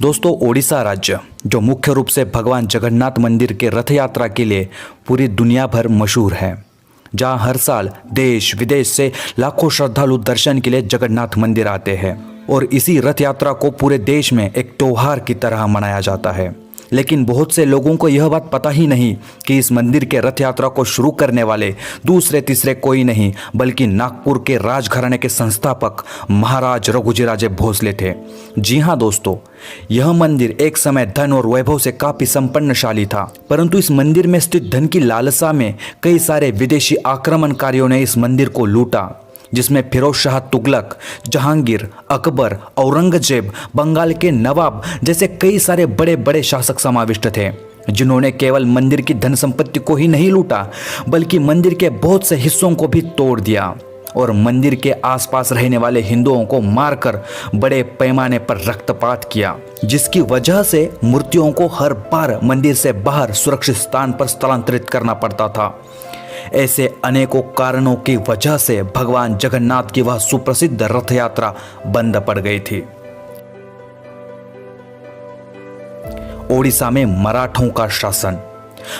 दोस्तों, ओडिशा राज्य जो मुख्य रूप से भगवान जगन्नाथ मंदिर के रथ यात्रा के लिए पूरी दुनिया भर मशहूर है, जहां हर साल देश विदेश से लाखों श्रद्धालु दर्शन के लिए जगन्नाथ मंदिर आते हैं और इसी रथ यात्रा को पूरे देश में एक त्योहार की तरह मनाया जाता है। लेकिन बहुत से लोगों को यह बात पता ही नहीं कि इस मंदिर के रथ यात्रा को शुरू करने वाले दूसरे तीसरे कोई नहीं बल्कि नागपुर के राजघराने के संस्थापक महाराज रघुजीराजे भोसले थे। जी हाँ दोस्तों, यह मंदिर एक समय धन और वैभव से काफी संपन्नशाली था, परंतु इस मंदिर में स्थित धन की लालसा में कई सारे विदेशी आक्रमणकारियों ने इस मंदिर को लूटा, जिसमें फिरोज शाह तुगलक, जहांगीर, अकबर, औरंगजेब, बंगाल के नवाब जैसे कई सारे बड़े बड़े शासक समाविष्ट थे, जिन्होंने केवल मंदिर की धन संपत्ति को ही नहीं लूटा बल्कि मंदिर के बहुत से हिस्सों को भी तोड़ दिया और मंदिर के आसपास रहने वाले हिंदुओं को मारकर बड़े पैमाने पर रक्तपात किया, जिसकी वजह से मूर्तियों को हर बार मंदिर से बाहर सुरक्षित स्थान पर स्थलांतरित करना पड़ता था। ऐसे अनेकों कारणों की वजह से भगवान जगन्नाथ की वह सुप्रसिद्ध रथ यात्रा बंद पड़ गई थी। ओडिशा में मराठों का शासन।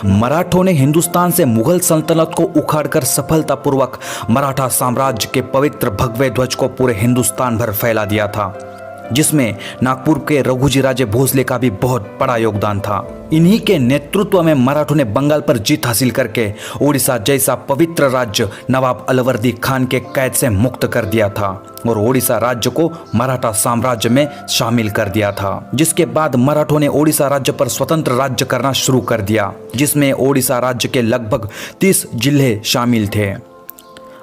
मराठों ने हिंदुस्तान से मुगल सल्तनत को उखाड़कर सफलतापूर्वक मराठा साम्राज्य के पवित्र भगवे ध्वज को पूरे हिंदुस्तान भर फैला दिया था, जिसमें नागपुर के रघुजीराजे भोसले का भी बहुत बड़ा योगदान था। इन्हीं के नेतृत्व में मराठों ने बंगाल पर जीत हासिल करके ओडिशा जैसा पवित्र राज्य नवाब अलवर्दी खान के कैद से मुक्त कर दिया था और ओडिशा राज्य को मराठा साम्राज्य में शामिल कर दिया था। जिसके बाद मराठों ने ओडिशा राज्य पर स्वतंत्र राज्य करना शुरू कर दिया, जिसमें ओडिशा राज्य के लगभग 30 जिले शामिल थे।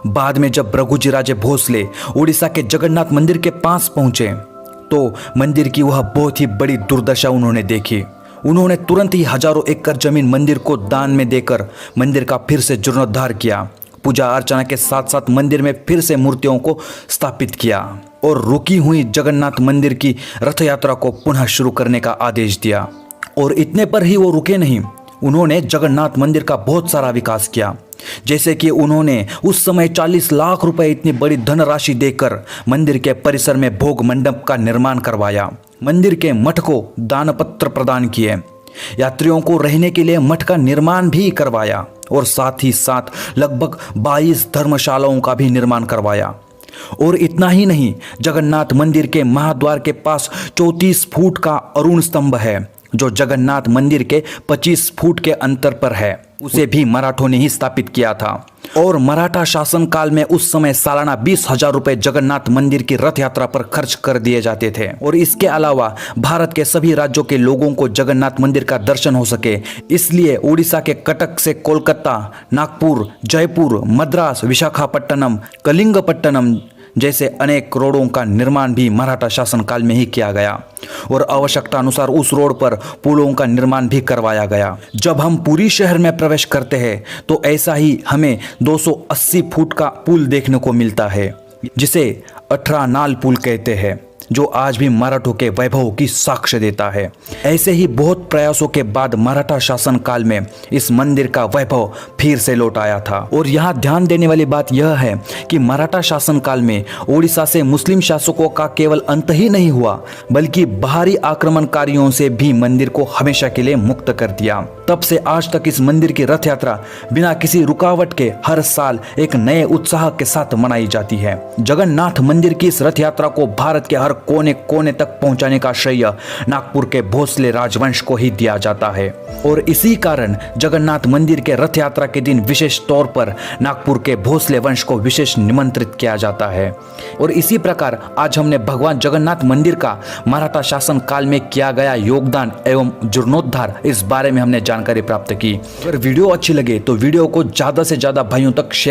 बाद में जब रघुजीराजे भोसले ओडिशा के जगन्नाथ मंदिर के पास पहुंचे तो मंदिर की वह बहुत ही बड़ी दुर्दशा उन्होंने देखी। उन्होंने तुरंत ही हजारों एकड़ जमीन मंदिर को दान में देकर मंदिर का फिर से जीर्णोद्धार किया, पूजा अर्चना के साथ साथ मंदिर में फिर से मूर्तियों को स्थापित किया और रुकी हुई जगन्नाथ मंदिर की रथ यात्रा को पुनः शुरू करने का आदेश दिया। और इतने पर ही वो रुके नहीं, उन्होंने जगन्नाथ मंदिर का बहुत सारा विकास किया। जैसे कि उन्होंने उस समय 40 लाख रुपए इतनी बड़ी धनराशि देकर मंदिर के परिसर में भोग मंडप का निर्माण करवाया, मंदिर के मठ को दानपत्र प्रदान किए, यात्रियों को रहने के लिए मठ का निर्माण भी करवाया और साथ ही साथ लगभग 22 धर्मशालाओं का भी निर्माण करवाया। और इतना ही नहीं, जगन्नाथ मंदिर के महाद्वार के पास 34 फुट का अरुण स्तंभ है, जो जगन्नाथ मंदिर के 25 फुट के अंतर पर है, उसे भी मराठों ने ही स्थापित किया था। और मराठा शासन काल में उस समय सालाना 20,000 रुपए जगन्नाथ मंदिर की रथ यात्रा पर खर्च कर दिए जाते थे। और इसके अलावा भारत के सभी राज्यों के लोगों को जगन्नाथ मंदिर का दर्शन हो सके, इसलिए उड़ीसा के कटक से कोलकाता, नागपुर, जयपुर, मद्रास, विशाखापट्टनम, कलिंगपट्टनम जैसे अनेक रोडों का निर्माण भी मराठा शासन काल में ही किया गया और आवश्यकता अनुसार उस रोड पर पुलों का निर्माण भी करवाया गया। जब हम पुरी शहर में प्रवेश करते हैं तो ऐसा ही हमें 280 फुट का पुल देखने को मिलता है, जिसे 18 नाल पुल कहते हैं, जो आज भी मराठों के वैभव की साक्ष्य देता है। ऐसे ही बहुत प्रयासों के बाद मराठा शासन काल में इस मंदिर का वैभव फिर से लौट आया था। और यहाँ ध्यान देने वाली बात यह है कि मराठा शासन काल में ओडिशा से मुस्लिम शासकों का केवल अंत ही नहीं हुआ बल्कि बाहरी आक्रमणकारियों से भी मंदिर को हमेशा के लिए मुक्त कर दिया। तब से आज तक इस मंदिर की रथ यात्रा बिना किसी रुकावट के हर साल एक नए उत्साह के साथ मनाई जाती है। जगन्नाथ मंदिर की इस रथ यात्रा को भारत के हर कोने कोने तक पहुंचाने का श्रेय नागपुर के भोसले राजवंश को ही दिया जाता है और इसी कारण जगन्नाथ मंदिर के रथ यात्रा के दिन विशेष तौर पर नागपुर के भोसले वंश को विशेष निमंत्रित किया जाता है। और इसी प्रकार आज हमने भगवान जगन्नाथ मंदिर का मराठा शासन काल में किया गया योगदान एवं जीर्णोद्धार इस बारे में हमने जानकारी प्राप्त की। अगर वीडियो अच्छी लगे तो वीडियो को ज्यादा से ज्यादा भाइयों तक शेयर